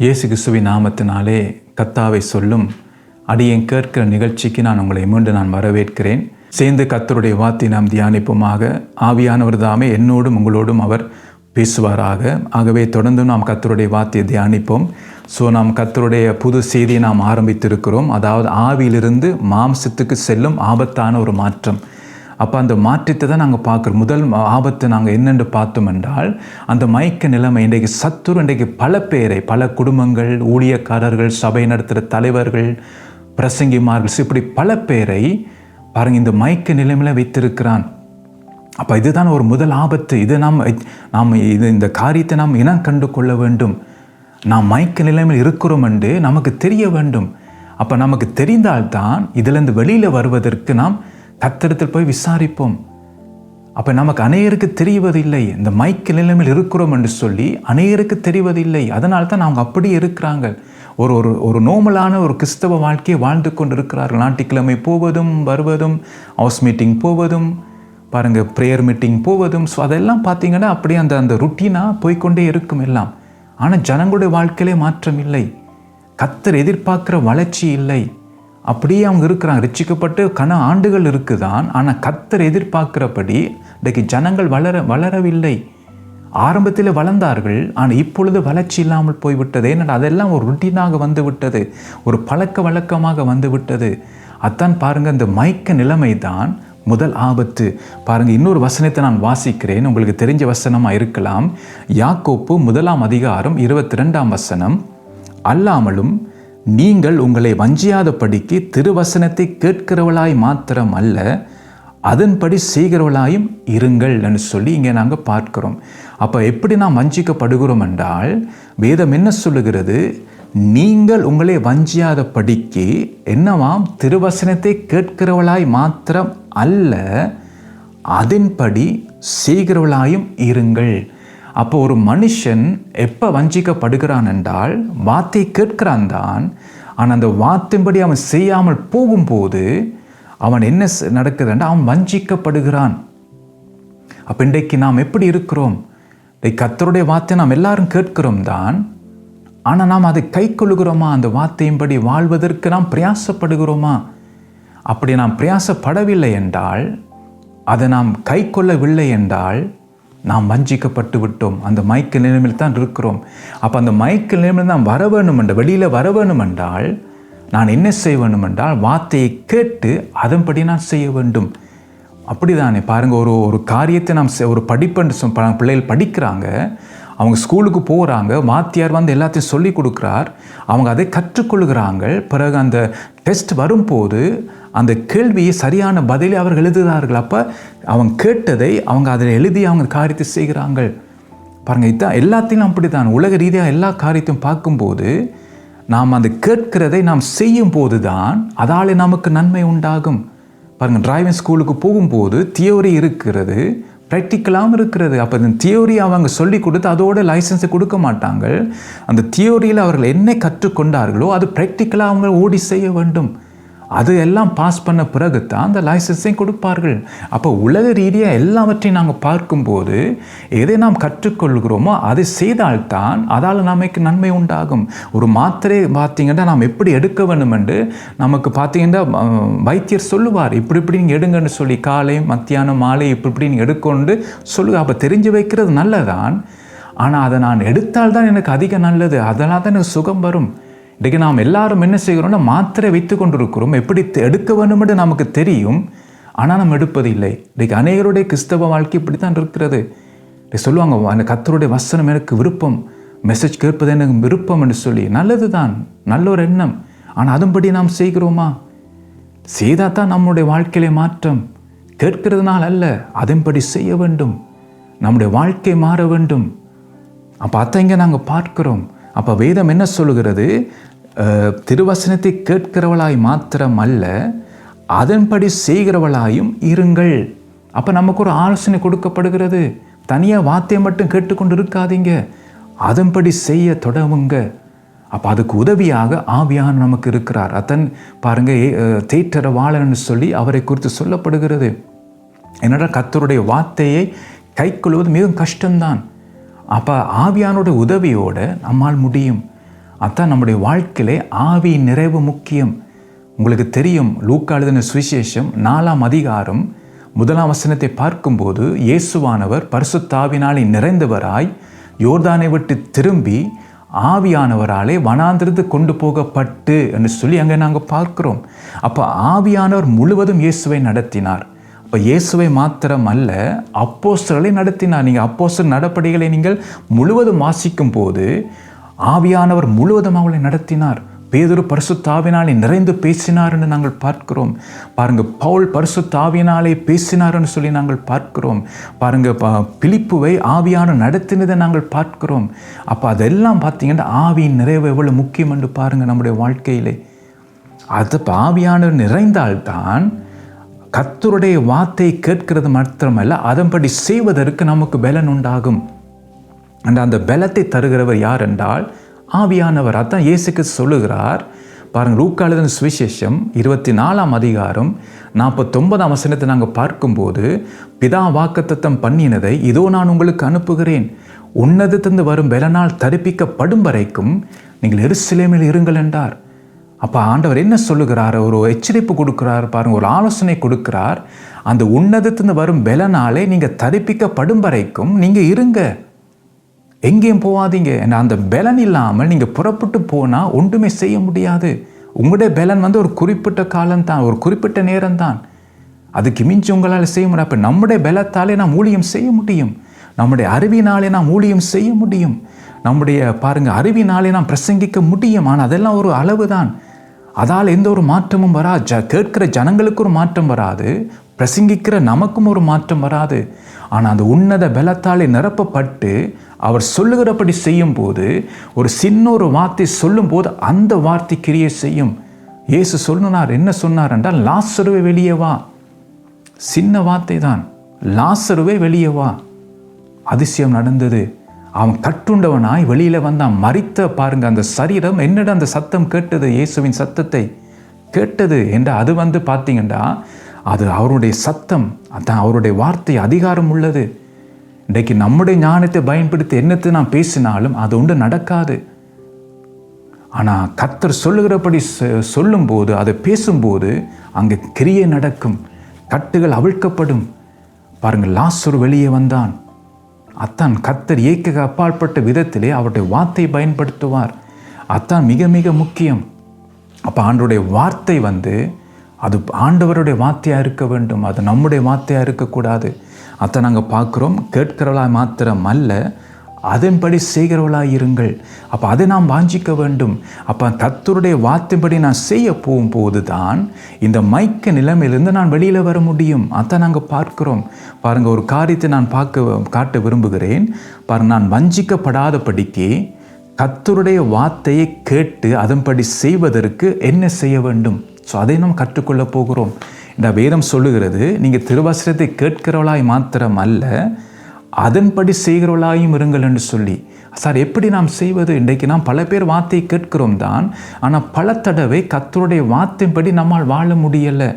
இயேசு கிறிஸ்துவின் நாமத்தினாலே கர்த்தாவை சொல்லும் அடியேன் கேட்கிற நிகழ்ச்சிக்கு நான் உங்களை மீண்டும் வரவேற்கிறேன். சேர்ந்து கர்த்தருடைய வார்த்தை நாம் தியானிப்போமாக. ஆவியானவர் தாமே என்னோடும் உங்களோடும் அவர் பேசுவாராக. ஆகவே தொடர்ந்து நாம் கர்த்தருடைய வார்த்தையை தியானிப்போம். நாம் கர்த்தருடைய புது செய்தியை நாம் ஆரம்பித்திருக்கிறோம். அதாவது ஆவியிலிருந்து மாம்சத்துக்கு செல்லும் ஆபத்தான ஒரு மாற்றம். அப்போ அந்த மாற்றத்தை தான் நாங்கள் பார்க்குறோம். முதல் ஆபத்து நாங்கள் என்னென்று பார்த்தோம் என்றால், அந்த மயக்க நிலைமை இன்றைக்கு சத்துரு இன்றைக்கு பல பேரை, பல குடும்பங்கள், ஊழியக்காரர்கள், சபை நடத்துகிற தலைவர்கள், பிரசங்கிமார்கள், இப்படி பல பேரை பாருங்கள் இந்த மயக்க நிலைமையில் வைத்திருக்கிறான். அப்போ இதுதான் ஒரு முதல் ஆபத்து. இது நாம் இந்த காரியத்தை நாம் இனம் கண்டு கொள்ள வேண்டும். நாம் மயக்க நிலைமையில் இருக்கிறோம் என்று நமக்கு தெரிய வேண்டும். அப்போ நமக்கு தெரிந்தால்தான் இதிலிருந்து வெளியில் வருவதற்கு நாம் கர்த்தரிடத்தில் போய் விசாரிப்போம். அப்போ நமக்கு அநேகருக்கு தெரிவதில்லை, இந்த மயக்க நிலைமையில் இருக்கிறோம் என்று சொல்லி அநேகருக்கு தெரிவதில்லை. அதனால தான் அவங்க அப்படியே இருக்கிறாங்க. ஒரு நோமலான ஒரு கிறிஸ்தவ வாழ்க்கையை வாழ்ந்து கொண்டு இருக்கிறார்கள். ஞாயிற்றுக்கிழமை போவதும் வருவதும், ஹவுஸ் மீட்டிங் போவதும், பாருங்கள் ப்ரேயர் மீட்டிங் போவதும், அதெல்லாம் பார்த்தீங்கன்னா அப்படியே அந்த ருட்டீனாக போய்கொண்டே இருக்கும் எல்லாம். ஆனால் ஜனங்களுடைய வாழ்க்கையிலே மாற்றம் இல்லை. கர்த்தர் எதிர்பார்க்குற வளர்ச்சி இல்லை. அப்படியே அவங்க இருக்கிறாங்க. ரட்சிக்கப்பட்டு கன ஆண்டுகள் இருக்குதான், ஆனால் கர்த்தர் எதிர்பார்க்கிறபடி இன்றைக்கு ஜனங்கள் வளரவில்லை. ஆரம்பத்தில் வளர்ந்தார்கள், ஆனால் இப்பொழுது வளர்ச்சி இல்லாமல் போய்விட்டது. ஏன்னா அதெல்லாம் ஒரு ருட்டீனாக வந்து விட்டது, ஒரு பழக்க வழக்கமாக வந்து விட்டது. அதான் பாருங்கள், இந்த மயக்க நிலைமை தான் முதல் ஆபத்து. பாருங்கள், இன்னொரு வசனத்தை நான் வாசிக்கிறேன், உங்களுக்கு தெரிஞ்ச வசனமாக இருக்கலாம். யாக்கோப்பு 1 அதிகாரம் 22 வசனம். அல்லாமலும் நீங்கள் உங்களை வஞ்சியாதபடிக்கு திருவசனத்தை கேட்கிறவளாய் மாத்திரம் அல்ல, அதன்படி செய்கிறவளாயும் இருங்கள் என்று சொல்லி இங்கே நாங்கள் பார்க்கிறோம். அப்போ எப்படி நாம் வஞ்சிக்கப்படுகிறோம் என்றால், வேதம் என்ன சொல்லுகிறது? நீங்கள் உங்களை வஞ்சியாதபடிக்கு என்னவாம்? திருவசனத்தை கேட்கிறவளாய் மாத்திரம் அல்ல, அதன்படி செய்கிறவளாயும் இருங்கள். அப்போ ஒரு மனுஷன் எப்போ வஞ்சிக்கப்படுகிறான் என்றால், வார்த்தை கேட்கிறான் தான், ஆனால் அந்த வார்த்தையின்படி அவன் செய்யாமல் போகும்போது அவன் என்ன நடக்குதுன்னா அவன் வஞ்சிக்கப்படுகிறான். அப்போ இன்றைக்கு நாம் எப்படி இருக்கிறோம்? கர்த்தருடைய வார்த்தை நாம் எல்லாரும் கேட்கிறோம் தான், ஆனால் நாம் அதை கை கொள்ளுகிறோமா? அந்த வார்த்தையின்படி வாழ்வதற்கு நாம் பிரயாசப்படுகிறோமா? அப்படி நாம் பிரயாசப்படவில்லை என்றால், அதை நாம் கை கொள்ளவில்லை என்றால் நாம் வஞ்சிக்கப்பட்டு விட்டோம். அந்த மயக்க நிலைமையில் தான் இருக்கிறோம். அப்போ அந்த மயக்க நிலைமையில் நாம் வர வேணும் என்றால், வெளியில் வர வேணும் என்றால் நான் என்ன செய்ய வேண்டும் என்றால், வார்த்தையை கேட்டு அதன்படி நான் செய்ய வேண்டும். அப்படி தானே பாருங்கள், ஒரு காரியத்தை நாம் ஒரு படிப்புன்னு பிள்ளைகள் படிக்கிறாங்க, அவங்க ஸ்கூலுக்கு போகிறாங்க, வாத்தியார் வந்து எல்லாத்தையும் சொல்லி கொடுக்குறார், அவங்க அதை கற்றுக்கொள்கிறாங்க. பிறகு அந்த டெஸ்ட் வரும்போது அந்த கேள்வியை சரியான பதிலை அவர்கள் எழுதுகிறார்கள். அப்போ அவங்க கேட்டதை அவங்க அதில் எழுதி அவங்க காரியத்தை செய்கிறாங்க. பாருங்கள், இதுதான் எல்லாத்தையும் அப்படி தான் உலக ரீதியாக எல்லா காரியத்தையும் பார்க்கும்போது நாம் அந்த கேட்கிறதை நாம் செய்யும் போது தான் அதால் நமக்கு நன்மை உண்டாகும். பாருங்கள், டிரைவிங் ஸ்கூலுக்கு போகும்போது தியோரி இருக்கிறது, ப்ராக்டிக்கலாகவும் இருக்கிறது. அப்போ இந்த தியோரி அவங்க சொல்லி கொடுத்து அதோட லைசன்ஸை கொடுக்க மாட்டாங்க. அந்த தியோரியில் அவர்கள் என்ன கற்றுக்கொண்டார்களோ அது ப்ராக்டிக்கலாக அவங்க ஓடி செய்ய வேண்டும். அது எல்லாம் பாஸ் பண்ண பிறகு தான் அந்த லைசன்ஸையும் கொடுப்பார்கள். அப்போ உலக ரீதியாக எல்லாவற்றையும் நாங்கள் பார்க்கும்போது எதை நாம் கற்றுக்கொள்கிறோமோ அதை செய்தால்தான் அதால் நமக்கு நன்மை உண்டாகும். ஒரு மாத்திரை பார்த்தீங்கன்னா நாம் எப்படி எடுக்க வேண்டும் என்று நமக்கு பார்த்தீங்கன்னா வைத்தியர் சொல்லுவார், இப்படி நீங்கள் எடுங்கன்னு சொல்லி, காலை மத்தியானம் மாலை இப்படி நீங்கள் எடுக்கொண்டு சொல்லுவார். அப்போ தெரிஞ்சு வைக்கிறது நல்லதான், ஆனால் அதை நான் எடுத்தால்தான் எனக்கு அதிக நல்லது, அதனால் தான் எனக்கு சுகம் வரும். இன்றைக்கு நாம் எல்லாரும் என்ன செய்கிறோம்னா மாத்திரை வைத்து கொண்டிருக்கிறோம். எப்படி எடுக்க வேண்டும் என்று நமக்கு தெரியும், ஆனால் நம்ம எடுப்பதில்லை. இன்றைக்கு அநேகருடைய கிறிஸ்தவ வாழ்க்கை இப்படி தான் இருக்கிறது. சொல்லுவாங்க, அந்த கர்த்தருடைய வசனம் எனக்கு விருப்பம், மெசேஜ் கேட்பது எனக்கு விருப்பம் என்று சொல்லி, நல்லது தான், நல்ல ஒரு எண்ணம். ஆனால் அதன்படி நாம் செய்கிறோமா? செய்தால் தான் நம்முடைய வாழ்க்கையிலே மாற்றம். கேட்கிறதுனால் அல்ல, அதன்படி செய்ய வேண்டும். நம்முடைய வாழ்க்கை மாற வேண்டும். அப்போ அதை இங்கே நாங்கள் பார்க்கிறோம். அப்போ வேதம் என்ன சொல்லுகிறது? திருவசனத்தை கேட்கிறவளாய் மாத்திரம் அல்ல, அதன்படி செய்கிறவளாயும் இருங்கள். அப்போ நமக்கு ஒரு ஆலோசனை கொடுக்கப்படுகிறது. தனியாக வார்த்தையை மட்டும் கேட்டுக்கொண்டு இருக்காதீங்க, அதன்படி செய்ய தொடங்குங்க. அப்போ அதுக்கு உதவியாக ஆவியான நமக்கு இருக்கிறார். அதன் பாருங்கள், தேற்றர வாழன்னு சொல்லி அவரை குறித்து சொல்லப்படுகிறது. என்னடா, கர்த்தருடைய வார்த்தையை கை கொள்வது மிகவும் கஷ்டம்தான். அப்போ ஆவியானோட உதவியோடு நம்மால் முடியும். அதான் நம்முடைய வாழ்க்கையிலே ஆவியின் நிறைவு முக்கியம். உங்களுக்கு தெரியும், லூக்கா எழுதின சுவிசேஷம் 4ஆம் அதிகாரம் 1ஆம் வசனத்தை பார்க்கும்போது இயேசுவானவர் பரிசுத்த ஆவியினாலே நிறைந்தவராய் யோர்தானை விட்டு திரும்பி ஆவியானவராலே வனாந்திரத்து கொண்டு போகப்பட்டு என்று சொல்லி அங்கே நாங்கள் பார்க்கிறோம். அப்போ ஆவியானவர் முழுவதும் இயேசுவை நடத்தினார். அப்போ இயேசுவை மாத்திரம் அல்ல, அப்போஸ்தலரை நடத்தினார். நீங்கள் அப்போஸ்தலர் நடபடிகளை நீங்கள் முழுவதும் வாசிக்கும் போது ஆவியானவர் முழுவதும் அவளை நடத்தினார். பேதுரு பரிசுத்த ஆவியினாலே நிறைந்து பேசினார் என்று நாங்கள் பார்க்கிறோம். பாருங்க, பவுல் பரிசுத்த ஆவியினாலே பேசினார் என்று சொல்லி நாங்கள் பார்க்கிறோம். பாருங்க, பிலிப்புவை ஆவியானவர் நடத்தினதை நாங்கள் பார்க்கிறோம். அப்போ அதெல்லாம் பார்த்தீங்கன்னா ஆவியின் நிறைவு எவ்வளவு முக்கியம் என்று பாருங்க நம்முடைய வாழ்க்கையிலே. அது ஆவியானவர் நிறைந்தால்தான் கர்த்தருடைய வார்த்தையை கேட்கிறது மாத்திரமல்ல, அதன்படி செய்வதற்கு நமக்கு பலன் உண்டாகும். அந்த பலத்தை தருகிறவர் யார் என்றால் ஆவியானவர். அதான் இயேசுக்கு சொல்லுகிறார். பாருங்க, லூக்கா எழுதின சுவிசேஷம் 24ஆம் அதிகாரம் 49ஆம் வசனத்தை நாங்கள் பார்க்கும்போது, பிதா வாக்குத்தத்தம் பண்ணினதை இதோ நான் உங்களுக்கு அனுப்புகிறேன், உன்னதத்திலிருந்து வரும் பலனால் தரிப்பிக்கப்படும் வரைக்கும் நீங்கள் எருசலேமில் இருங்கள் என்றார். அப்போ ஆண்டவர் என்ன சொல்லுகிறார்? ஒரு எச்சரிப்பு கொடுக்கிறார். பாருங்க, ஒரு ஆலோசனை கொடுக்கிறார். அந்த உன்னதத்திலிருந்து வரும் பலனாலே நீங்கள் தரிப்பிக்கப்படும் வரைக்கும் நீங்கள் இருங்க, எங்கேயும் போகாதீங்க. அந்த பலன் இல்லாமல் நீங்கள் புறப்பட்டு போனால் ஒன்றுமே செய்ய முடியாது. உங்களுடைய பலன் ஒரு குறிப்பிட்ட காலம்தான், ஒரு குறிப்பிட்ட நேரம்தான். அதுக்கு மிஞ்சி உங்களால் செய்ய முடியாது. அப்போ நம்முடைய பலத்தாலே நாம் ஊழியம் செய்ய முடியும், நம்முடைய அறிவினாலே நாம் ஊழியம் செய்ய முடியும், நம்முடைய பாருங்கள் அறிவினாலே நாம் பிரசங்கிக்க முடியும். ஆனால் அதெல்லாம் ஒரு அளவு தான். அதால் எந்த ஒரு மாற்றமும் வராது. கேட்கிற ஜனங்களுக்கு ஒரு மாற்றம் வராது, பிரசங்கிக்கிற நமக்கும் ஒரு மாற்றம் வராது. ஆனால் அந்த உன்னத பலத்தாலே நிரப்பப்பட்டு அவர் சொல்லுகிறபடி செய்யும் போது, ஒரு சின்ன ஒரு வார்த்தை சொல்லும் போது அந்த வார்த்தை கிரியை செய்யும். இயேசு சொன்னார், என்ன சொன்னார் என்றால், லாசருவே வெளியே வா. சின்ன வார்த்தை தான், லாசருவே வெளியே வா. அதிசயம் நடந்தது. அவன் கட்டுண்டவனாய் வெளியில வந்தான். மரித்த பாருங்க அந்த சரீரம் என்னிடம் அந்த சத்தம் கேட்டது, இயேசுவின் சத்தத்தை கேட்டது என்று. அது பார்த்தீங்கன்னா அது அவருடைய சத்தம், அதான் அவருடைய வார்த்தை அதிகாரம் உள்ளது. இன்றைக்கு நம்முடைய ஞானத்தை பயன்படுத்தி என்னத்தை நாம் பேசினாலும் அது ஒன்று நடக்காது. ஆனால் கர்த்தர் சொல்லுகிறபடி சொல்லும்போது, அதை பேசும்போது அங்கே கிரியை நடக்கும், கட்டுகள் அவிழ்க்கப்படும். பாருங்கள், லாசரு வெளியே வந்தான். அத்தான் கர்த்தர் ஏக்க அப்பாற்பட்ட விதத்திலே அவருடைய வார்த்தையை பயன்படுத்துவார். அத்தான் மிக மிக முக்கியம். அப்போ ஆண்டவருடைய வார்த்தை அது ஆண்டவருடைய வார்த்தையாக இருக்க வேண்டும், அது நம்முடைய வார்த்தையாக இருக்கக்கூடாது. அதை நாங்கள் பார்க்குறோம். கேட்கிறவளாய் மாத்திரம் அல்ல, அதன்படி செய்கிறவளாய் இருங்கள். அப்போ அதை நாம் வாஞ்சிக்க வேண்டும். அப்போ கர்த்தருடைய வார்த்தைப்படி நான் செய்ய போகும்போது தான் இந்த மைக்க நிலைமையிலிருந்து நான் வெளியில் வர முடியும். அதை நாங்கள் பார்க்குறோம். பாருங்கள், ஒரு காரியத்தை நான் காட்ட விரும்புகிறேன். பாருங்கள், நான் வஞ்சிக்கப்படாதபடிக்கு கர்த்தருடைய வார்த்தையை கேட்டு அதன்படி செய்வதற்கு என்ன செய்ய வேண்டும்? ஸோ அதை நாம் கற்றுக்கொள்ள போகிறோம். இந்த வேதம் சொல்லுகிறது, நீங்கள் திருவசனத்தை கேட்கிறவளாய் மாத்திரம் அல்ல, அதன்படி செய்கிறவளாயும் இருங்கள் என்று சொல்லி. சார், எப்படி நாம் செய்வது? இன்றைக்கு நாம் பல பேர் வார்த்தையை கேட்கிறோம் தான், ஆனால் பல தடவை கர்த்தருடைய வார்த்தைப்படி நம்மால் வாழ முடியலை.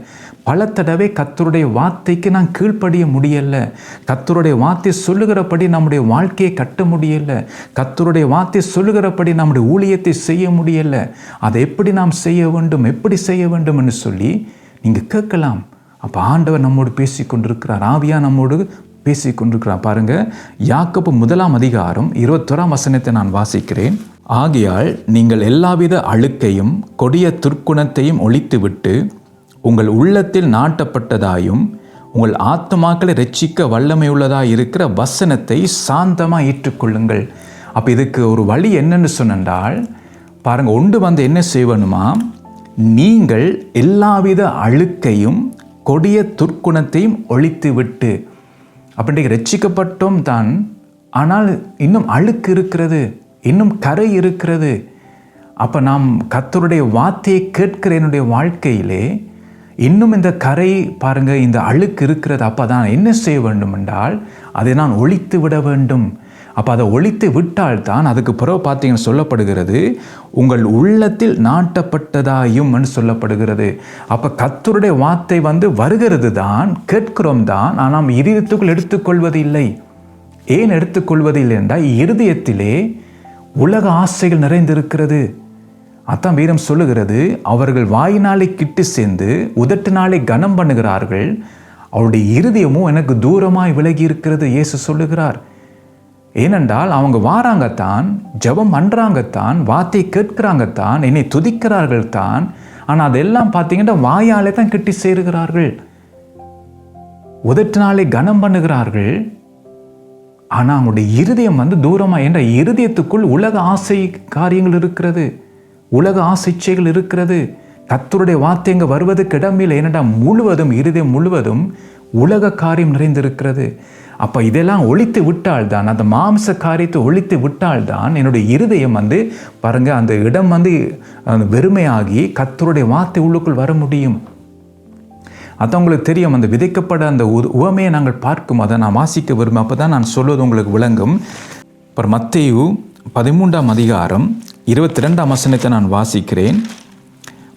பல தடவை கர்த்தருடைய வார்த்தைக்கு நான் கீழ்ப்படிய முடியலை. கர்த்தருடைய வார்த்தை சொல்லுகிறபடி நம்முடைய வாழ்க்கையை கட்ட முடியலை. கர்த்தருடைய வார்த்தை சொல்லுகிறபடி நம்முடைய ஊழியத்தை செய்ய முடியலை. அதை எப்படி நாம் செய்ய வேண்டும், எப்படி செய்ய வேண்டும் என்று சொல்லி நீங்கள் கேட்கலாம். அப்போ ஆண்டவர் நம்மோடு பேசி கொண்டிருக்கிறார், ஆவியா நம்மோடு பேசி கொண்டிருக்கிறார். பாருங்க, யாக்கோபு 1ஆம் அதிகாரம் 21ஆம் வசனத்தை நான் வாசிக்கிறேன். ஆகையால் நீங்கள் எல்லாவித அழுக்கையும் கொடிய துர்க்குணத்தையும் ஒழித்துவிட்டு உங்கள் உள்ளத்தில் நாட்டப்பட்டதாயும் உங்கள் ஆத்துமாக்களை ரட்சிக்க வல்லமையுள்ளதாக இருக்கிற வசனத்தை சாந்தமாக ஏற்றுக்கொள்ளுங்கள். அப்போ இதுக்கு ஒரு வழி என்னன்னு சொன்னால், பாருங்கள், ஒன்று என்ன செய்யணுமா, நீங்கள் எல்லாவித அழுக்கையும் கொடிய துர்க்குணத்தையும் ஒழித்து விட்டு. அப்படி ரட்சிக்கப்பட்டோம் தான், ஆனால் இன்னும் அழுக்கு இருக்கிறது, இன்னும் கரை இருக்கிறது. அப்போ நாம் கர்த்தருடைய வார்த்தையை கேட்கிற என்னுடைய வாழ்க்கையிலே இன்னும் இந்த கரை பாருங்கள், இந்த அழுக்கு இருக்கிறது. அப்போ தான் என்ன செய்ய வேண்டும் என்றால், அதை நான் ஒழித்து விட வேண்டும். அப்போ அதை ஒழித்து விட்டால் தான் அதுக்கு பிறகு பார்த்தீங்கன்னு சொல்லப்படுகிறது, உங்கள் உள்ளத்தில் நாட்டப்பட்டதாயும் சொல்லப்படுகிறது. அப்போ கர்த்தருடைய வார்த்தை வருகிறது தான், கேட்கிறோம் தான், ஆனால் நாம் இருதயத்துக்குள் எடுத்துக்கொள்வது இல்லை. ஏன் எடுத்துக்கொள்வது இல்லை என்றால், இருதயத்திலே உலக ஆசைகள் நிறைந்திருக்கிறது. அதான் வீரம் சொல்லுகிறது, அவர்கள் வாயினாலே கிட்டு சேர்ந்து உதட்டினாலே கனம் பண்ணுகிறார்கள், அவருடைய இருதயமும் எனக்கு தூரமாய் விலகி இருக்கிறது இயேசு சொல்லுகிறார். ஏனென்றால் அவங்க வாராங்கத்தான், ஜெபம் பண்றாங்கத்தான், வார்த்தையை கேட்கிறாங்கத்தான், என்னை துதிக்கிறார்கள் தான். ஆனால் அதெல்லாம் பார்த்தீங்கன்னா வாயாலே தான் கிட்டி சேருகிறார்கள், உதட்டினாலே கனம் பண்ணுகிறார்கள். ஆனால் அவங்களுடைய இருதயம் தூரமாக, என்ற இருதயத்துக்குள் உலக ஆசை காரியங்கள் இருக்கிறது, உலக ஆசைச்சைகள் இருக்கிறது. கர்த்தருடைய வார்த்தை இங்கே வருவதற்கு இடமில்லை. ஏனென்றால் முழுவதும் இருதயம் முழுவதும் உலக காரியம் நிறைந்திருக்கிறது. அப்போ இதெல்லாம் ஒழித்து விட்டால்தான், அந்த மாம்ச காரியத்தை ஒழித்து விட்டால்தான் என்னுடைய இருதயம் பாருங்க, அந்த இடம் வெறுமையாகி கர்த்தருடைய வார்த்தை உள்ளுக்குள் வர முடியும். அதான் உங்களுக்கு தெரியும், அந்த விதைக்கப்பட அந்த உவமையை நாங்கள் பார்க்கும், அதை நான் வாசிக்க விரும்பும். அப்போ தான் நான் சொல்வது உங்களுக்கு விளங்கும். இப்போ மத்தேயு 13ஆம் அதிகாரம் 22ஆம் வசனத்தை நான் வாசிக்கிறேன்.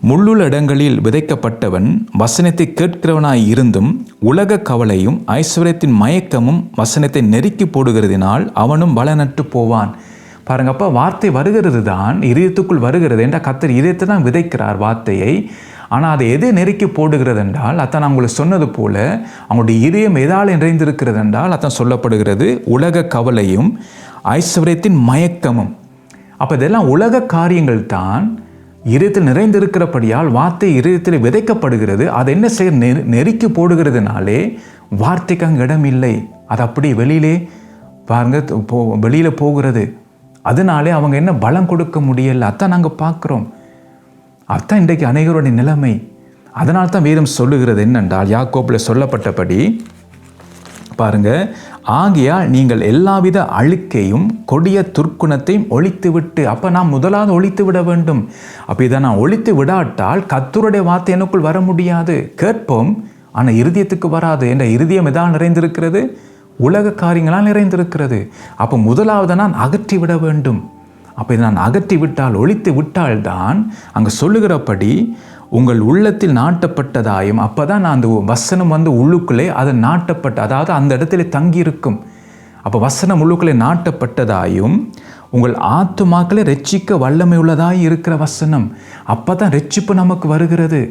முள்ளுள்ள இடங்களில் விதைக்கப்பட்டவன் வசனத்தை கேட்கிறவனாய் இருந்தும் உலக கவலையும் ஐஸ்வர்யத்தின் மயக்கமும் வசனத்தை நெருக்கி போடுகிறதினால் அவனும் பலனற்று போவான். பாருங்க, அப்போ வார்த்தை வருகிறது தான், இதயத்துக்குள் வருகிறது என்றால் கர்த்தர் இதயத்தை தான் விதைக்கிறார் வார்த்தையை. ஆனால் அதை எது நெருக்கி போடுகிறது என்றால், அதான் நான் உங்களுக்கு சொன்னது போல அவங்களுடைய இதயம் எதால் நிறைந்திருக்கிறது என்றால், அதான் சொல்லப்படுகிறது உலக கவலையும் ஐஸ்வர்யத்தின் மயக்கமும். அப்போ இதெல்லாம் உலக காரியங்கள் தான் இதயத்தில் நிறைந்திருக்கிறபடியால் வார்த்தை இதயத்தில் விதைக்கப்படுகிறது. அதை என்ன செய்ய நெருக்கி போடுகிறதுனாலே வார்த்தைக்கு அங்கே இடம் இல்லை. அது அப்படி வெளியிலே பாருங்க வெளியில் போகிறது. அதனாலே அவங்க என்ன பலம் கொடுக்க முடியலை. அதான் நாங்கள் பார்க்குறோம். அதுதான் இன்றைக்கு அநேகருடைய நிலைமை. அதனால தான் வேதம் சொல்லுகிறது என்னென்றால், யாக்கோபில் சொல்லப்பட்டபடி பாருங்க, ஆகையால் நீங்கள் எல்லாவித அழுக்கையும் கொடிய துர்க்குணத்தையும் ஒழித்து விட்டு. அப்போ நான் முதலாவது ஒழித்து விட வேண்டும். அப்போ இதை நான் ஒழித்து விடாட்டால் கர்த்தருடைய வார்த்தை எனக்குள் வர முடியாது. கேட்போம், ஆனால் இருதயத்துக்கு வராது. என்ற இருதயம் எதால் நிறைந்திருக்கிறது? உலக காரியங்களால் நிறைந்திருக்கிறது. அப்போ முதலாவது நான் அகற்றி விட வேண்டும். அப்போ இதை நான் அகற்றி விட்டால், ஒழித்து விட்டால்தான் அங்கே சொல்லுகிறபடி உங்கள் உள்ளத்தில் நாட்டப்பட்டதாயும், அப்போ தான் நான் அந்த வசனம் உள்ளுக்குள்ளே அது நாட்டப்பட்ட, அதாவது அந்த இடத்துல தங்கியிருக்கும். அப்போ வசனம் உள்ளுக்குள்ளே நாட்டப்பட்டதாயும் உங்கள் ஆத்துமாக்களை ரட்சிக்க வல்லமை உள்ளதாய் இருக்கிற வசனம். அப்போ தான் ரட்சிப்பு நமக்கு வருகிறது.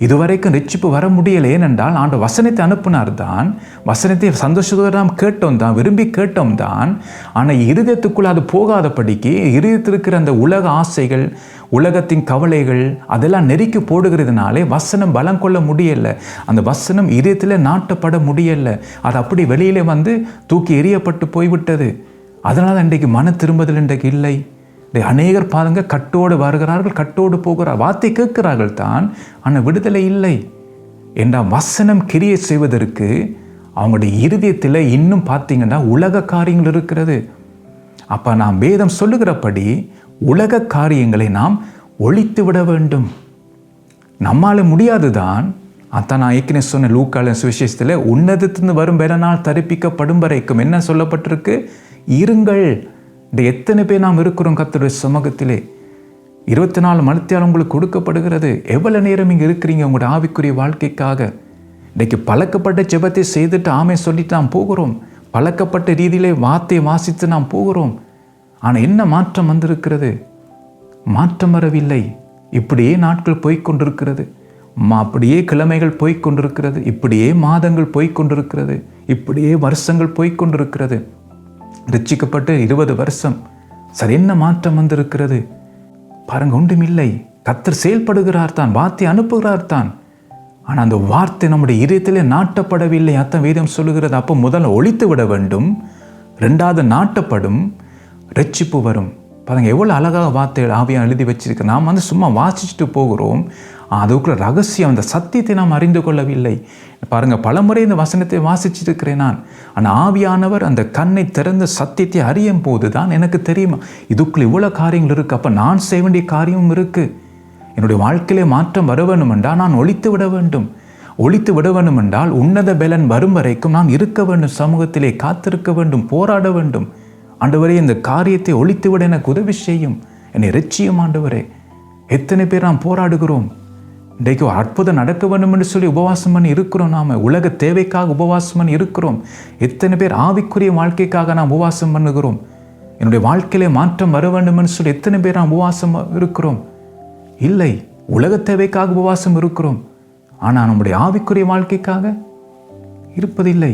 இதுவரைக்கும் ரட்சிப்பு வர முடியலை. ஏனென்றால் ஆண்டவர் வசனத்தை அனுப்பினார் தான், வசனத்தை சந்தோஷத்தோடு நாம் கேட்டோம் தான், விரும்பி கேட்டோம் தான். ஆனால் இருதயத்துக்குள் அது போகாதபடிக்கு இருதயத்தில் இருக்கிற அந்த உலக ஆசைகள், உலகத்தின் கவலைகள் அதெல்லாம் நெருக்கி போடுகிறதுனாலே வசனம் பலம் கொள்ள முடியலை. அந்த வசனம் இதயத்தில் நாட்டப்பட முடியலை. அது அப்படி வெளியிலே தூக்கி எறியப்பட்டு போய்விட்டது. அதனால் இன்றைக்கு மன திரும்புதல் இன்றைக்கு இல்லை. அநேகர் பாருங்க, கட்டோடு வருகிறார்கள், கட்டோடு போகிறார், வார்த்தை கேட்கிறார்கள் தான், ஆனால் விடுதலை இல்லை. என்றால் வசனம் கிரியை செய்வதற்கு அவங்களுடைய இருதயத்தில் இன்னும் பார்த்தீங்கன்னா உலக காரியங்கள் இருக்கிறது. அப்போ நாம் வேதம் சொல்லுகிறபடி உலக காரியங்களை நாம் ஒழித்து விட வேண்டும். நம்மால் முடியாது தான். அதான் நான் ஏற்கனவே சொன்ன லூக்கால சுவிசேஷத்தில் உன்னதத்திலிருந்து வரும் பெறனால் தரிப்பிக்கப்படும் வரைக்கும் என்ன சொல்லப்பட்டிருக்கு? இருங்கள். இந்த எத்தனை பேர் நாம் இருக்கிறோம் கர்த்தருடைய சமூகத்திலே? 24 மணித்தியாலம் உங்களுக்கு கொடுக்கப்படுகிறது. எவ்வளவு நேரம் இங்கே இருக்கிறீங்க உங்களுடைய ஆவிக்குரிய வாழ்க்கைக்காக? இன்றைக்கு பழக்கப்பட்ட ஜெபத்தை செய்துட்டு ஆமை சொல்லிட்டு நாம் போகிறோம். பழக்கப்பட்ட ரீதியிலே வார்த்தையை வாசித்து நாம் போகிறோம். ஆனால் என்ன மாற்றம் வந்திருக்கிறது? மாற்றம் வரவில்லை. இப்படியே நாட்கள் போய்கொண்டிருக்கிறது. அப்படியே கிழமைகள் போய்கொண்டிருக்கிறது. இப்படியே மாதங்கள் போய்கொண்டிருக்கிறது. இப்படியே வருஷங்கள் போய்கொண்டிருக்கிறது. ரட்சிக்கப்பட்டு 20 வருஷம். சரி, என்ன மாற்றம் வந்திருக்கிறது? பாருங்க, ஒன்றுமில்லை. கர்த்தர் செயல்படுகிறார் தான், வார்த்தை அனுப்புகிறார் தான். ஆனால் அந்த வார்த்தை நம்முடைய இதயத்திலே நாட்டப்படவில்லை. அத்தன் வேதம் சொல்லுகிறது. அப்போ முதல்ல ஒழித்து விட வேண்டும், 2வது நாட்டப்படும், ரட்சிப்பு வரும். பாருங்க, எவ்வளோ அழகாக வார்த்தைகள் ஆவியாக எழுதி வச்சிருக்கு. நாம் சும்மா வாசிச்சுட்டு போகிறோம். அதுக்குள்ள ரகசியம், அந்த சத்தியத்தை நாம் அறிந்து கொள்ளவில்லை. பாருங்க, பலமுறை இந்த வசனத்தை வாசிச்சிருக்கிறேன் நான். ஆனால் ஆவியானவர் அந்த கண்ணை திறந்த சத்தியத்தை அறியும் போது தான் எனக்கு தெரியுமா இதுக்குள்ள இவ்வளோ காரியங்கள் இருக்குது. அப்போ நான் செய்ய வேண்டிய காரியமும் இருக்குது. என்னுடைய வாழ்க்கையிலே மாற்றம் வர வேண்டும் என்றால் நான் ஒழித்து விட வேண்டும். ஒழித்து விட வேண்டும் என்றால் உன்னத பலன் வரும் வரைக்கும் நாம் இருக்க வேண்டும், சமூகத்திலே காத்திருக்க வேண்டும், போராட வேண்டும். ஆண்டவரே, இந்த காரியத்தை ஒழித்து விட எனக்கு உதவி செய்யும், என்னை இரட்சியும் ஆண்டவரே. எத்தனை பேர் நாம் போராடுகிறோம். இன்றைக்கு அற்புதம் நடக்க வேண்டும் என்று சொல்லி உபவாசம் பண்ணி இருக்கிறோம். நாம் உலக தேவைக்காக உபவாசம் பண்ணி இருக்கிறோம். எத்தனை பேர் ஆவிக்குரிய வாழ்க்கைக்காக நாம் உபவாசம் பண்ணுகிறோம். என்னுடைய வாழ்க்கையிலே மாற்றம் வர வேண்டும் என்று சொல்லி எத்தனை பேர் நாம் உபவாசம் இருக்கிறோம்? இல்லை. உலக தேவைக்காக உபவாசம் இருக்கிறோம், ஆனால் நம்முடைய ஆவிக்குரிய வாழ்க்கைக்காக இருப்பதில்லை.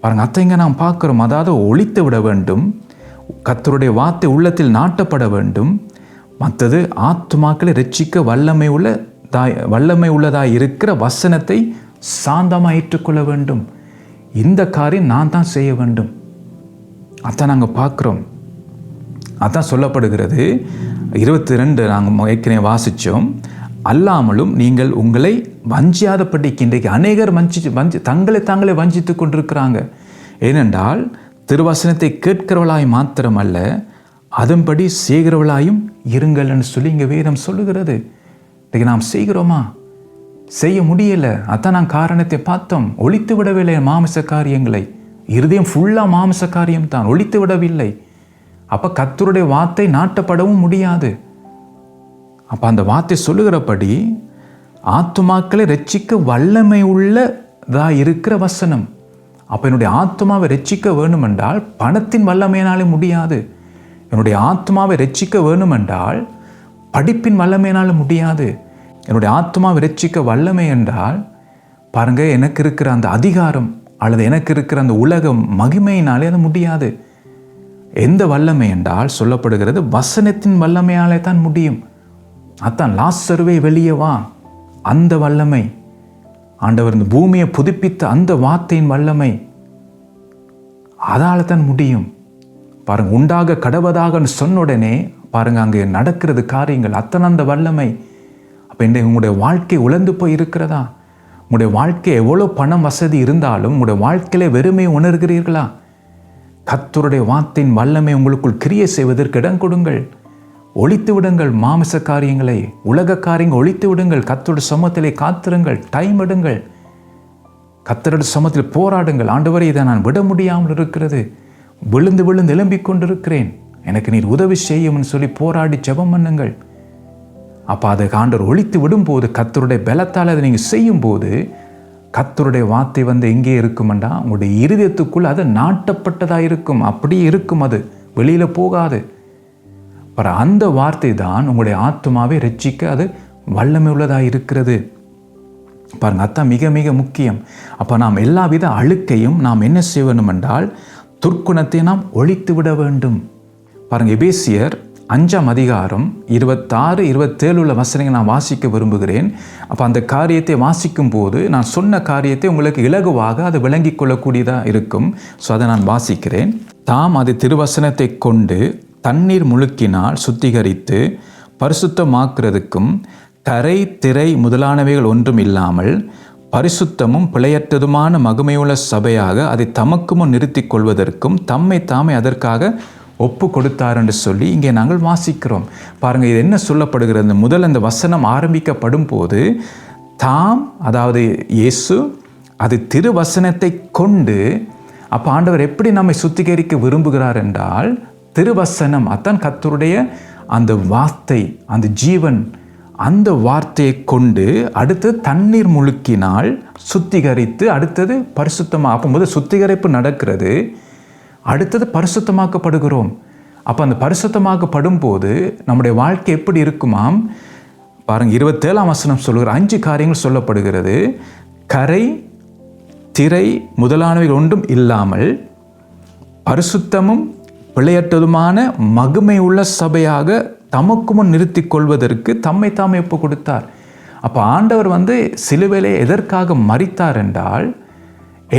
பாருங்க, அத்தைங்க நாம் பார்க்கிறோம். அதாவது ஒழித்து விட வேண்டும், கர்த்தருடைய வார்த்தை உள்ளத்தில் நாட்டப்பட வேண்டும், மற்றது ஆத்துமாக்களை ரட்சிக்க வல்லமை உள்ளதாய் இருக்கிற வசனத்தை சாந்தமாக ஏற்றுக்கொள்ள வேண்டும். இந்த காரியம் நான் தான் செய்ய வேண்டும். அதான் நாங்கள் பார்க்குறோம். அதான் சொல்லப்படுகிறது 22 நாங்கள் ஏற்கனவே வாசித்தோம். அல்லாமலும் நீங்கள் உங்களை வஞ்சியாதபடிக்கு இன்றைக்கு அநேகர் தங்களை வஞ்சித்து கொண்டிருக்கிறாங்க. ஏனென்றால் திருவசனத்தை கேட்கிறவளாய் மாத்திரமல்ல, அதன்படி செய்கிறவளாயும் இருங்கள்னு சொல்லி இங்கே வேதம் சொல்லுகிறது. இன்றைக்கு நாம் செய்கிறோமா? செய்ய முடியலை. அதான் நான் காரணத்தை பார்த்தோம். ஒழித்து விடவில்லை மாமிச காரியங்களை. இருதயம் ஃபுல்லாக மாமிச காரியம்தான், ஒழித்து விடவில்லை. அப்போ கர்த்தருடைய வார்த்தை நாட்டப்படவும் முடியாது. அப்போ அந்த வார்த்தை சொல்லுகிறபடி ஆத்துமாக்களை ரட்சிக்க வல்லமை உள்ளதா இருக்கிற வசனம். அப்போ என்னுடைய ஆத்மாவை ரட்சிக்க வேணுமென்றால் பணத்தின் வல்லமையினாலே முடியாது. என்னுடைய ஆத்மாவை ரட்சிக்க வேணுமென்றால் படிப்பின் வல்லமையினால முடியாது. என்னுடைய ஆத்மாவை ரட்சிக்க வல்லமை என்றால் பாருங்க, எனக்கு இருக்கிற அந்த அதிகாரம் அல்லது எனக்கு இருக்கிற அந்த உலக மகிமையினாலே அது முடியாது. எந்த வல்லமை என்றால் சொல்லப்படுகிறது வசனத்தின் வல்லமையாலே தான் முடியும். அதான் லாசருவே வெளியே வா, அந்த வல்லமை, ஆண்டவர் இந்த பூமியை புதுப்பித்த அந்த வார்த்தையின் வல்லமை, அதால தான் முடியும். பாருங்க, உண்டாக கடவதாக சொன்ன உடனே பாருங்க அங்கே நடக்கிறது காரியங்கள், அத்தனை அந்த வல்லமை. அப்போ இன்றைக்கு உங்களுடைய வாழ்க்கை உழந்து போய் இருக்கிறதா? உங்களுடைய வாழ்க்கை எவ்வளோ பணம் வசதி இருந்தாலும் உங்களுடைய வாழ்க்கையில வெறுமை உணர்கிறீர்களா? கர்த்தருடைய வார்த்தையின் வல்லமை உங்களுக்குள் கிரியை செய்வதற்கு இடம் கொடுங்கள். ஒழித்து விடுங்கள் மாமிச காரியங்களை, உலக காரியங்கள் ஒழித்து விடுங்கள். கர்த்தருடைய சமூகத்திலே காத்திருங்கள், டைம் எடுங்கள், கர்த்தருடைய சமூகத்தில் போராடுங்கள். ஆண்டவரே, இதை நான் விட முடியாமல் இருக்கிறது, விழுந்து விழுந்து எழும்பிக் கொண்டிருக்கிறேன், எனக்கு நீர் உதவி செய்யும்னு சொல்லி போராடி ஜெபம் பண்ணுங்கள். அப்போ அதை ஆண்டவர் ஒழித்து விடும்போது, கர்த்தருடைய பலத்தால் அதை நீங்கள் செய்யும் போது, கர்த்தருடைய வார்த்தை எங்கே இருக்குமெண்டா உங்களுடைய இருதயத்துக்குள் அது நாட்டப்பட்டதாக இருக்கும். அப்படியே இருக்கும், அது வெளியில் போகாது. அப்புறம் அந்த வார்த்தை தான் உங்களுடைய ஆத்மாவை ரட்சிக்க அது வல்லமை உள்ளதாக இருக்கிறது. பாருங்க, அதான் மிக மிக முக்கியம். அப்போ நாம் எல்லா வித அழுக்கையும் நாம் என்ன செய்ய வேண்டும் என்றால் துர்க்குணத்தை நாம் ஒழித்து விட வேண்டும். பாருங்க, எபேசியர் 5ஆம் அதிகாரம் 26, 27 உள்ள வசனங்களை நான் வாசிக்க விரும்புகிறேன். அப்போ அந்த காரியத்தை வாசிக்கும் போது நான் சொன்ன காரியத்தை உங்களுக்கு இலகுவாக அது விளங்கி கொள்ளக்கூடியதாக இருக்கும். ஸோ அதை நான் வாசிக்கிறேன். தாம் அது திருவசனத்தை கொண்டு தண்ணீர் முழுக்கினால் சுத்திகரித்து பரிசுத்தமாக்குறதுக்கும் கரை திரை முதலானவைகள் ஒன்றும் இல்லாமல் பரிசுத்தமும் பிழையற்றதுமான மகிமையுள்ள சபையாக அதை தமக்கு முன் நிறுத்தி கொள்வதற்கும் தம்மை தாமே அதற்காக ஒப்பு கொடுத்தார் என்று சொல்லி இங்கே நாங்கள் வாசிக்கிறோம். பாருங்கள், இது என்ன சொல்லப்படுகிறது? முதல் அந்த வசனம் ஆரம்பிக்கப்படும் போது தாம், அதாவது இயேசு, அது திருவசனத்தை கொண்டு, அப்போ ஆண்டவர் எப்படி நம்மை சுத்திகரிக்க விரும்புகிறார் என்றால் திருவசனம், அதான் கர்த்தருடைய அந்த வார்த்தை, அந்த ஜீவன், அந்த வார்த்தையை கொண்டு அடுத்து தண்ணீர் முழுக்கினால் சுத்திகரித்து அடுத்தது பரிசுத்தமாக. அப்போ முதல் சுத்திகரிப்பு நடக்கிறது, அடுத்தது பரிசுத்தமாக்கப்படுகிறோம். அப்போ அந்த பரிசுத்தமாக்கப்படும் போது நம்முடைய வாழ்க்கை எப்படி இருக்குமாம்? பாருங்க, 27ஆம் வசனம் சொல்லுகிற 5 காரியங்கள் சொல்லப்படுகிறது. கரை திரை முதலானவைகள் ஒன்றும் இல்லாமல் பரிசுத்தமும் பிழையற்றதுமான மகிமை உள்ள சபையாக தமக்கு முன் நிறுத்தி கொள்வதற்கு தம்மை தாமே ஒப்பு கொடுத்தார். அப்போ ஆண்டவர் சிலுவையிலே எதற்காக மரித்தார் என்றால்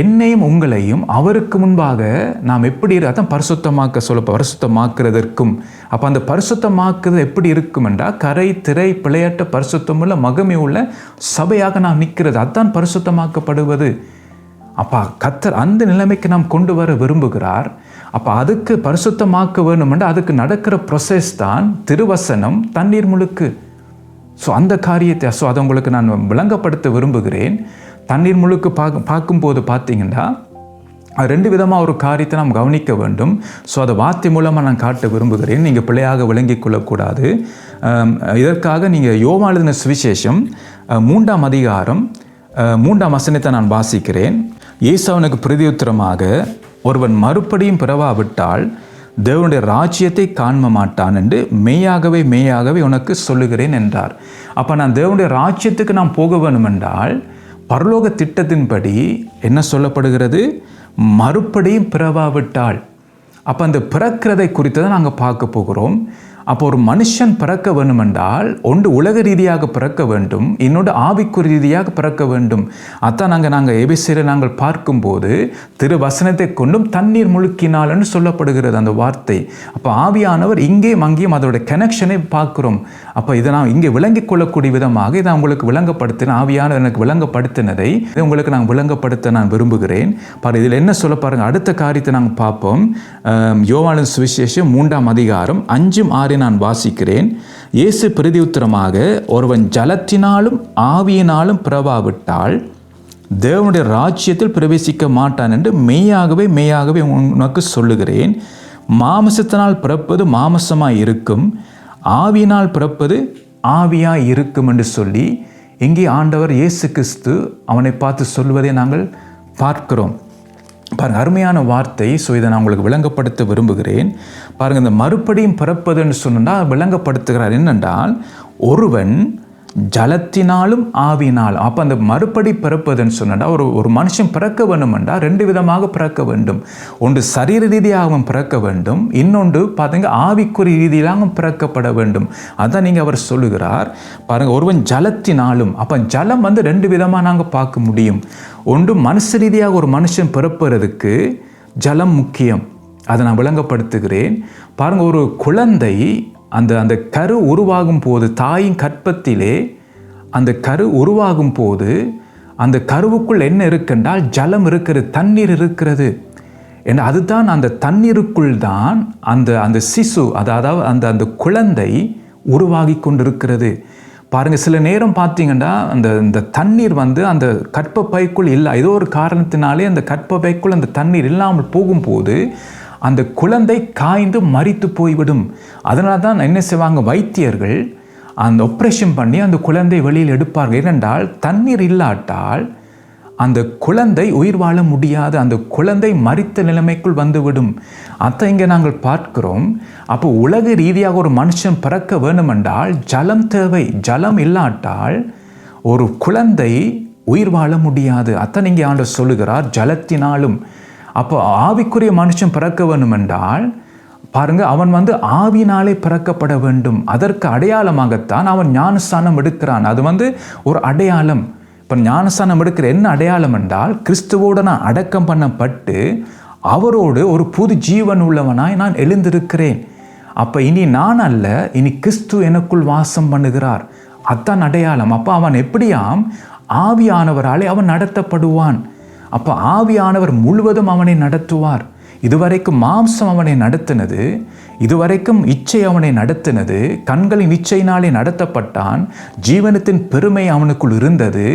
என்னையும் உங்களையும் அவருக்கு முன்பாக நாம் எப்படி அதான் பரிசுத்தமாக்குறதற்கும். அப்போ அந்த பரிசுத்தமாக்குறது எப்படி இருக்கும் என்றால் கரை திரை பிழையற்ற பரிசுத்தமுள்ள மகிமை உள்ள சபையாக நாம் நிற்கிறது, அதுதான் பரிசுத்தமாக்கப்படுவது. அப்போ கர்த்தர் அந்த நிலைமைக்கு நாம் கொண்டு வர விரும்புகிறார். அப்போ அதுக்கு பரிசுத்தமாக்க வேணுமென்று அதுக்கு நடக்கிற ப்ரொசஸ் தான் திருவசனம், தண்ணீர் முழுக்கு. ஸோ அந்த காரியத்தை அதை உங்களுக்கு நான் விளங்கப்படுத்த விரும்புகிறேன். தண்ணீர் முழுக்கு பார்க்கும்போது பார்த்தீங்கன்னா அது 2 விதமாக ஒரு காரியத்தை நாம் கவனிக்க வேண்டும். ஸோ அதை வார்த்தை மூலமாக நான் காட்ட விரும்புகிறேன், நீங்கள் பிழையாக விளங்கி கொள்ளக்கூடாது. இதற்காக நீங்கள் யோவான் எழுதின சுவிசேஷம் 3ஆம் அதிகாரம் 3ஆம் வசனத்தை நான் வாசிக்கிறேன். இயேசு அவனுக்கு பிரதியுத்தரமாக, ஒருவன் மறுபடியும் பிறவாவிட்டால் தேவனுடைய ராஜ்யத்தை காண மாட்டான் என்று மெய்யாகவே மெய்யாகவே உனக்கு சொல்லுகிறேன் என்றார். அப்போ நான் தேவனுடைய ராஜ்யத்துக்கு நான் போக வேணும் என்றால் பரலோக திட்டத்தின்படி என்ன சொல்லப்படுகிறது? மறுபடியும் பிறவாவிட்டால். அப்போ அந்த பிறக்கிறதை குறித்து தான் நாங்கள் பார்க்க போகிறோம். அப்போ ஒரு மனுஷன் பிறக்க வேண்டும் என்றால் ஒன்று உலக ரீதியாக பிறக்க வேண்டும், இன்னொன்று ஆவிக்குறி ரீதியாக பிறக்க வேண்டும். அதான் நாங்கள் எபிசியரை நாங்கள் பார்க்கும்போது திரு வசனத்தை கொண்டும் தண்ணீர் முழுக்கினால்னு சொல்லப்படுகிறது அந்த வார்த்தை. அப்போ ஆவியானவர் இங்கேயும் அங்கேயும் அதோட கனெக்ஷனை பார்க்குறோம். அப்போ இதை நான் இங்கே விளங்கிக் கொள்ளக்கூடிய விதமாக இதை உங்களுக்கு விளங்கப்படுத்தின ஆவியானவர் எனக்கு விளங்கப்படுத்தினதை உங்களுக்கு நான் விளங்கப்படுத்த நான் விரும்புகிறேன். இதில் என்ன சொல்ல பாருங்கள், அடுத்த காரியத்தை நாங்கள் பார்ப்போம். யோவானின் சுவிசேஷம் 3ஆம் அதிகாரம் 5-6 நான் வாசிக்கிறேன். இயேசு பிரதியுத்தரமாக, ஒருவன் ஜலத்தினாலும் ஆவியினாலும் பிறவாவிட்டால் தேவனுடைய ராஜ்யத்தில் பிரவேசிக்க மாட்டான் என்று மெய்யாகவே மெய்யாகவே உனக்கு சொல்லுகிறேன். மாமிசத்தினால் பிறப்பது மாமிசமாய் இருக்கும், ஆவியினால் பிறப்பது ஆவியாய் இருக்கும் என்று சொல்லி இங்கே ஆண்டவர் இயேசு கிறிஸ்து அவனை பார்த்து சொல்வதை நாங்கள் பார்க்கிறோம். பாருங்கள், அருமையான வார்த்தை. ஸோ இதை நான் உங்களுக்கு விளங்கப்படுத்த விரும்புகிறேன். பாருங்கள், இந்த மறுபடியும் பிறப்பதுன்னு சொன்னால் விளங்கப்படுத்துகிறார் என்னென்றால், ஒருவன் ஜலத்தினாலும் ஆவியினாலும். அப்போ அந்த மறுபடி பிறப்பதுன்னு சொன்னால் ஒரு மனுஷன் பிறக்க வேண்டும் என்றால் 2 விதமாக பிறக்க வேண்டும். ஒன்று சரீர ரீதியாகவும் பிறக்க வேண்டும், இன்னொன்று பார்த்தீங்க ஆவிக்குறி ரீதியிலாகவும் பிறக்கப்பட வேண்டும். அதான் நீங்கள் அவர் சொல்லுகிறார். பாருங்கள், ஒருவன் ஜலத்தினாலும். அப்போ ஜலம் 2 விதமாக நாங்கள் பார்க்க முடியும். ஒன்று மனுஷ ரீதியாக ஒரு மனுஷன் பிறப்பதற்கு ஜலம் முக்கியம். அதை நான் விளங்கப்படுத்துகிறேன். பாருங்கள், ஒரு குழந்தை அந்த கரு உருவாகும் போது, தாயின் கற்பத்திலே அந்த கரு உருவாகும் போது அந்த கருவுக்குள் என்ன இருக்குன்றால் ஜலம் இருக்கிறது, தண்ணீர் இருக்கிறது. ஏன்னா அதுதான் அந்த தண்ணீருக்குள் தான் அந்த சிசு, அதாவது அந்த குழந்தை உருவாகி கொண்டிருக்கிறது. பாருங்கள், சில நேரம் பார்த்தீங்கன்னா அந்த தண்ணீர் அந்த கற்பப்பைக்குள் இல்லை, ஏதோ ஒரு காரணத்தினாலே அந்த கற்பப்பைக்குள் அந்த தண்ணீர் இல்லாமல் போகும்போது அந்த குழந்தை காய்ந்து மரித்து போய்விடும். அதனால தான் என்ன செய்வாங்க, வைத்தியர்கள் அந்த ஆப்ரேஷன் பண்ணி அந்த குழந்தை வெளியில் எடுப்பார்கள். ஏனென்றால் தண்ணீர் இல்லாட்டால் அந்த குழந்தை உயிர் வாழ முடியாது, அந்த குழந்தை மரித்த நிலைமைக்குள் வந்துவிடும். அதை இங்கே நாங்கள் பார்க்கிறோம். அப்போ உலக ரீதியாக ஒரு மனுஷன் பிறக்க வேண்டுமென்றால் ஜலம் தேவை. ஜலம் இல்லாட்டால் ஒரு குழந்தை உயிர் வாழ முடியாது. அதான் இங்கே ஆண்டவர் சொல்லுகிறார், ஜலத்தினாலும். அப்போ ஆவிக்குரிய மனுஷன் பிறக்க வேண்டும் என்றால் பாருங்கள், அவன் ஆவியினாலே பிறக்கப்பட வேண்டும். அதற்கு அடையாளமாகத்தான் அவன் ஞானஸ்தானம் எடுக்கிறான். அது ஒரு அடையாளம். இப்போ ஞானஸ்தானம் எடுக்கிற என்ன அடையாளம் என்றால், கிறிஸ்துவோடு நான் அடக்கம் பண்ணப்பட்டு அவரோடு ஒரு புது ஜீவன் உள்ளவனாய் நான் எழுந்திருக்கிறேன். அப்போ இனி நான் அல்ல, இனி கிறிஸ்து எனக்குள் வாசம் பண்ணுகிறார். அதான் அடையாளம். அப்போ அவன் எப்படியாம் ஆவியானவராலே அவன் நடத்தப்படுவான். அப்போ ஆவியானவர் முழுவதும் அவனை நடத்துவார். இதுவரைக்கும் மாம்சம் அவனை நடத்தினது, இதுவரைக்கும் இச்சை அவனை நடத்தினது, கண்களின் இச்சையினாலே நடத்தப்பட்டான். ஜீவனத்தின் பெருமை அவனுக்குள் இருந்தது.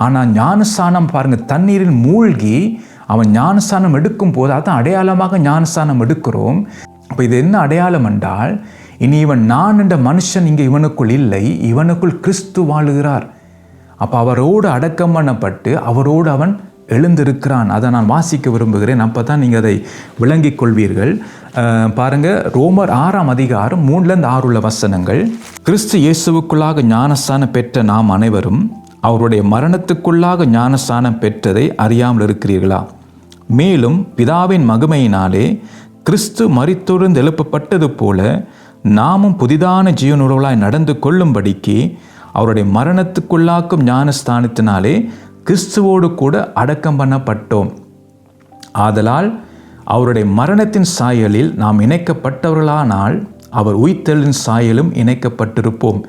ஆனால் ஞானஸ்தானம் பாருங்கள், தண்ணீரில் மூழ்கி அவன் ஞானஸ்தானம் எடுக்கும் போது, அதான் அடையாளமாக ஞானஸ்தானம் எடுக்கிறோம். அப்போ இது என்ன அடையாளம் என்றால், இனி இவன் நான் என்ற மனுஷன் இங்கே இவனுக்குள் இல்லை, இவனுக்குள் கிறிஸ்து வாழுகிறார். அப்போ அவரோடு அடக்கம் பண்ணப்பட்டு அவரோடு அவன் எழுந்திருக்கிறான். அதை நான் வாசிக்க விரும்புகிறேன். அப்போ தான் நீங்கள் அதை விளங்கிக் கொள்வீர்கள். பாருங்கள், ரோமர் 6ஆம் அதிகாரம் 3-6 உள்ள வசனங்கள். கிறிஸ்து இயேசுவுக்குள்ளாக ஞானஸ்தானம் பெற்ற நாம் அனைவரும் அவருடைய மரணத்துக்குள்ளாக ஞானஸ்தானம் பெற்றதை அறியாமல் இருக்கிறீர்களா? மேலும் பிதாவின் மகிமையினாலே கிறிஸ்து மரித்தொழுந்து எழுப்பப்பட்டது போல நாமும் புதிதான ஜீவனுறவுகளாய் நடந்து கொள்ளும்படிக்கு அவருடைய மரணத்துக்குள்ளாக்கும் ஞானஸ்தானத்தினாலே கிறிஸ்துவோடு கூட அடக்கம் பண்ணப்பட்டோம். ஆதலால் அவருடைய மரணத்தின் சாயலில் நாம் இணைக்கப்பட்டவர்களானால் அவர் உயிர்த்தெழுதலின் சாயலும் இணைக்கப்பட்டிருப்போம்.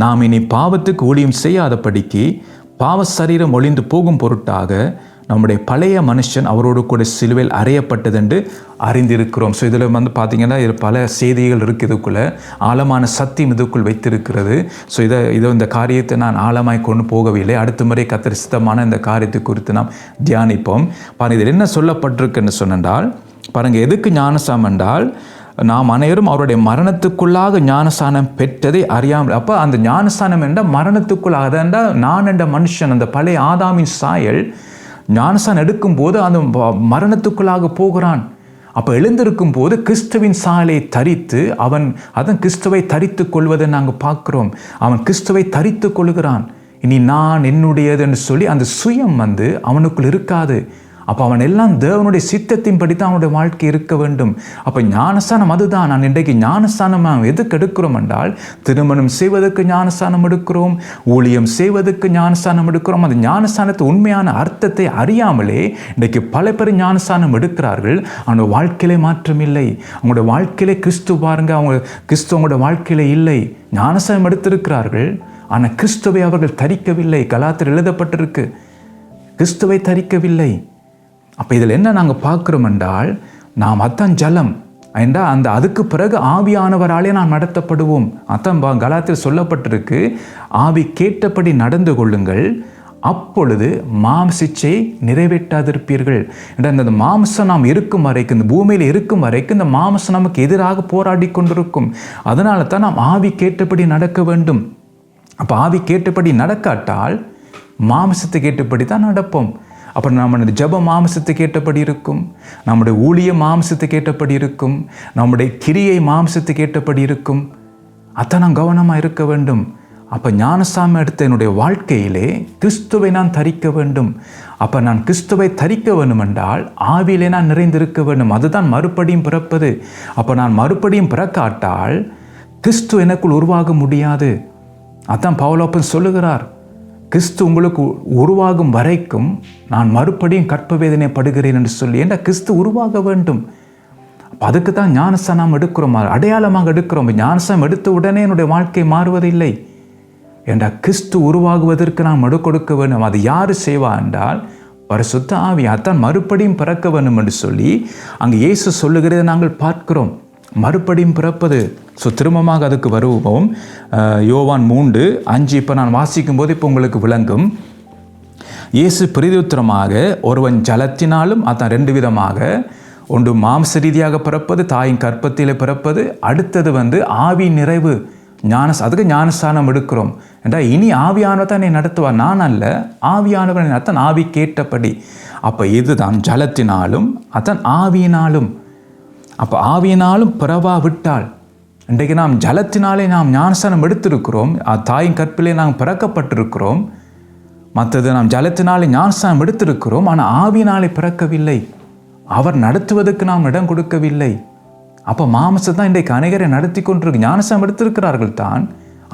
நாம் இனி பாவத்துக்கு ஊழியம் செய்யாதபடிக்கு பாவ சரீரம் ஒளிந்து போகும் பொருட்டாக நம்முடைய பழைய மனுஷன் அவரோடு கூட சிலுவையில் அறையப்பட்டது என்று அறிந்திருக்கிறோம். ஸோ இதில் பார்த்தீங்கன்னா பல செய்திகள் இருக்குது, இதுக்குள்ளே ஆழமான சத்தியம் இதுக்குள் வைத்திருக்கிறது. ஸோ இந்த காரியத்தை நான் ஆழமாய் கொண்டு போகவில்லை. அடுத்த முறை கர்த்தர் சித்தமான இந்த காரியத்தை குறித்து நாம் தியானிப்போம். பாருங்கள், இதில் என்ன சொல்லப்பட்டிருக்குன்னு சொன்னால், பாருங்கள், எதுக்கு ஞானஸ்தானம் என்றால், நாம் அனைவரும் அவருடைய மரணத்துக்குள்ளாக ஞானஸ்தானம் பெற்றதை அறியாமல். அப்போ அந்த ஞானஸ்தானம் என்றால் மரணத்துக்குள்ளாக, அதென்றால் நான் என்ற மனுஷன், அந்த பழைய ஆதாமின் சாயல் ஞானஸ்தானம் எடுக்கும்போது அந்த மரணத்துக்குள்ளாக போகிறான். அப்போ எழுந்திருக்கும் போது கிறிஸ்துவின் சாயலை தரித்து அதன் கிறிஸ்துவை தரித்து கொள்வதை நாங்கள் பார்க்குறோம். அவன் கிறிஸ்துவை தரித்து கொள்கிறான். இனி நான் என்னுடையது என்று சொல்லி அந்த சுயம் அவனுக்குள் இருக்காது. அப்போ அவன் எல்லாம் தேவனுடைய சித்தத்தின்படி தான் அவனுடைய வாழ்க்கை இருக்க வேண்டும். அப்போ ஞானஸ்தானம் அதுதான். நான் இன்றைக்கு ஞானஸ்தானம் நாம் எதுக்கு எடுக்கிறோம் என்றால், திருமணம் செய்வதற்கு ஞானஸ்தானம் எடுக்கிறோம், ஊழியம் செய்வதற்கு ஞானஸ்தானம் எடுக்கிறோம். அந்த ஞானஸ்தானத்தை உண்மையான அர்த்தத்தை அறியாமலே இன்றைக்கு பல பேர் ஞானஸ்தானம் எடுக்கிறார்கள். அவனோட வாழ்க்கையிலே மாற்றம் இல்லை. அவங்களோட வாழ்க்கையிலே கிறிஸ்து பாருங்க, கிறிஸ்து அவங்களோட வாழ்க்கையிலே இல்லை. ஞானஸ்தானம் எடுத்திருக்கிறார்கள், ஆனால் கிறிஸ்துவை அவர்கள் தரிக்கவில்லை. கலாத்தியர் எழுதப்பட்டிருக்கு, கிறிஸ்துவை தரிக்கவில்லை. அப்போ இதில் என்ன நாங்கள் பார்க்குறோம் என்றால், நாம் அத்தான் ஜலம் என்றால் அதுக்கு பிறகு ஆவியானவராலே நாம் நடத்தப்படுவோம். அதான் கலாத்தியர் சொல்லப்பட்டிருக்கு, ஆவி கேட்டபடி நடந்து கொள்ளுங்கள், அப்பொழுது மாம்சிச்சை நிறைவேற்றாதிருப்பீர்கள். அந்த மாம்சம் நாம் இருக்கும் வரைக்கும், இந்த பூமியில் இருக்கும் வரைக்கும் இந்த மாம்சம் நமக்கு எதிராக போராடி கொண்டிருக்கும். அதனால தான் நாம் ஆவி கேட்டபடி நடக்க வேண்டும். அப்போ ஆவி கேட்டபடி நடக்காட்டால் மாம்சத்தை கேட்டபடி தான் நடப்போம். அப்புறம் நம்முடைய ஜப மாம்சத்தை கேட்டபடி இருக்கும், நம்முடைய ஊழிய மாம்சத்தை கேட்டபடி இருக்கும், நம்முடைய கிரியை மாம்சத்தை கேட்டபடி இருக்கும். அதான் நான் கவனமாக இருக்க வேண்டும். அப்போ ஞானஸ்தானம் எடுத்த என்னுடைய வாழ்க்கையிலே கிறிஸ்துவை நான் தரிக்க வேண்டும். அப்போ நான் கிறிஸ்துவை தரிக்க வேண்டும் என்றால் ஆவியிலே நான் நிறைந்திருக்க வேண்டும். அதுதான் மறுபடியும் பிறப்பது. அப்போ நான் மறுபடியும் பிறக்காட்டால் கிறிஸ்து எனக்குள் உருவாக முடியாது. அதான் பவுலப்பன் சொல்லுகிறார், கிறிஸ்து உங்களுக்கு உருவாகும் வரைக்கும் நான் மறுபடியும் கற்ப வேதனைப்படுகிறேன் என்று சொல்லி. ஏன்னா கிறிஸ்து உருவாக வேண்டும். அப்போ அதுக்கு தான் ஞானஸ்தானம் எடுக்கிறோம், அடையாளமாக எடுக்கிறோம். ஞானஸ்தானம் எடுத்த உடனே என்னுடைய வாழ்க்கை மாறுவதில்லை. என்ற கிறிஸ்து உருவாகுவதற்கு நாம் கொடுக்க வேண்டும். அது யார் செய்வா என்றால் பரிசுத்த ஆவி. அதான் மறுபடியும் பிறக்க வேண்டும் என்று சொல்லி அங்கே இயேசு சொல்லுகிறதை நாங்கள் பார்க்கிறோம். மறுபடியும் பிறப்பது. திரும்பமாக அதுக்கு வருவோம். யோவான் 3:5 இப்போ நான் வாசிக்கும் போது இப்போ உங்களுக்கு விளங்கும். இயேசு பிரதியுத்தரமாக, ஒருவன் ஜலத்தினாலும், அதான் 2 விதமாக, ஒன்று மாம்ச ரீதியாக பிறப்பது, தாயின் கற்பத்திலே பிறப்பது, அடுத்தது ஆவி நிறைவு அதுக்கு ஞானஸ்தானம் எடுக்கிறோம் என்றால் இனி ஆவியானவர் தான் என்னை நடத்துவார், நான் அல்ல, ஆவியானவர் அதான் ஆவி கேட்டபடி. அப்போ இதுதான் ஜலத்தினாலும் அதான் ஆவியினாலும். அப்போ ஆவியினாலும் பிறவா விட்டால், இன்றைக்கு நாம் ஜலத்தினாலே நாம் ஞானஸ்தானம் எடுத்திருக்கிறோம், தாயின் கற்பிலே நாம் பிறக்கப்பட்டிருக்கிறோம். மற்றது நாம் ஜலத்தினாலே ஞானஸ்தானம் எடுத்திருக்கிறோம், ஆனால் ஆவியினாலே பிறக்கவில்லை. அவர் நடத்துவதற்கு நாம் இடம் கொடுக்கவில்லை. அப்போ மாம்சம் தான் இன்றைக்கு அநேகரை நடத்தி கொண்டிருக்கு. ஞானஸ்தானம் எடுத்திருக்கிறார்கள் தான்,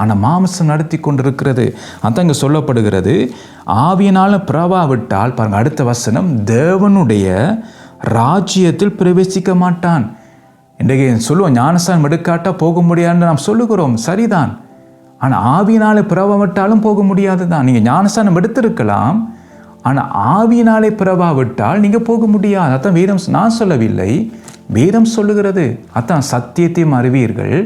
ஆனால் மாம்சம் நடத்தி கொண்டிருக்கிறது. அதான் இங்கே சொல்லப்படுகிறது, ஆவியினாலும் பிறவா விட்டால், பாருங்கள் அடுத்த வசனம், தேவனுடைய ராஜ்யத்தில் பிரவேசிக்க மாட்டான். இன்றைக்கு சொல்லுவோம் ஞானஸ்தானம் எடுக்காட்டா போக முடியாதுன்னு நாம் சொல்லுகிறோம், சரிதான். ஆனால் ஆவியினாலே பிறவாவிட்டாலும் போக முடியாது தான். நீங்கள் ஞானஸ்தானம் எடுத்திருக்கலாம், ஆனால் ஆவியினாலே பிறவாவிட்டால் நீங்கள் போக முடியாது. அதான் வேதம், நான் சொல்லவில்லை, வேதம் சொல்லுகிறது. அதான் சத்தியத்தையும் அறிவீர்கள்,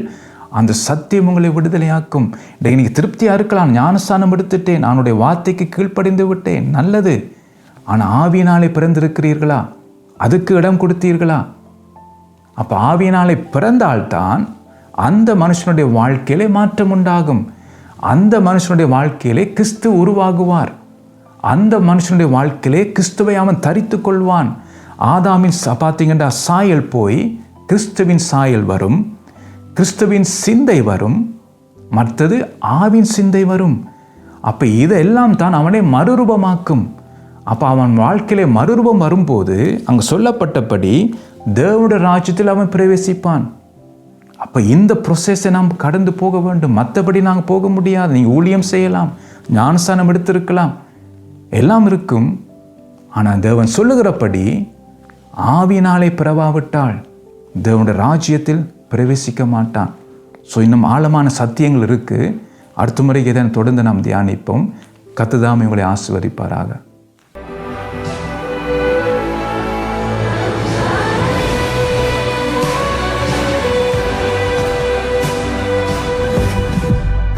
அந்த சத்தியம் உங்களை விடுதலையாக்கும். இன்றைக்கு நீங்கள் திருப்தியாக இருக்கலாம், ஞானஸ்தானம் எடுத்துட்டேன், அவனுடைய வார்த்தைக்கு கீழ்ப்படிந்து விட்டேன், நல்லது. ஆனால் ஆவியினாலே பிறந்திருக்கிறீர்களா? அதுக்கு இடம் கொடுத்தீர்களா? அப்போ ஆவியினாலே பிறந்தால்தான் அந்த மனுஷனுடைய வாழ்க்கையிலே மாற்றம் உண்டாகும். அந்த மனுஷனுடைய வாழ்க்கையிலே கிறிஸ்து உருவாகுவார். அந்த மனுஷனுடைய வாழ்க்கையிலே கிறிஸ்துவை அவன் தரித்து கொள்வான். ஆதாமின் பார்த்தீங்கன்னா சாயல் போய் கிறிஸ்துவின் சாயல் வரும், கிறிஸ்துவின் சிந்தை வரும், மற்றது ஆவின் சிந்தை வரும். அப்போ இதெல்லாம் தான் அவனை மறுரூபமாக்கும். அப்போ அவன் வாழ்க்கையிலே மறுரூபம் வரும்போது அங்கே சொல்லப்பட்டபடி தேவனுடைய ராஜ்யத்தில் அவன் பிரவேசிப்பான். அப்போ இந்த ப்ரொசஸை நாம் கடந்து போக வேண்டும், மற்றபடி நாங்கள் போக முடியாது. நீங்கள் ஊழியம் செய்யலாம், ஞானஸ்தானம் எடுத்திருக்கலாம், எல்லாம் இருக்கும். ஆனால் தேவன் சொல்லுகிறபடி ஆவியினாலே பிறவாவிட்டால் தேவனுடைய ராஜ்யத்தில் பிரவேசிக்க மாட்டான். ஸோ இன்னும் ஆழமான சத்தியங்கள் இருக்குது. அடுத்த முறை இதை தொடர்ந்து நாம் தியானிப்போம். கர்த்தர் தாமே உங்களை ஆசீர்வதிப்பாராக.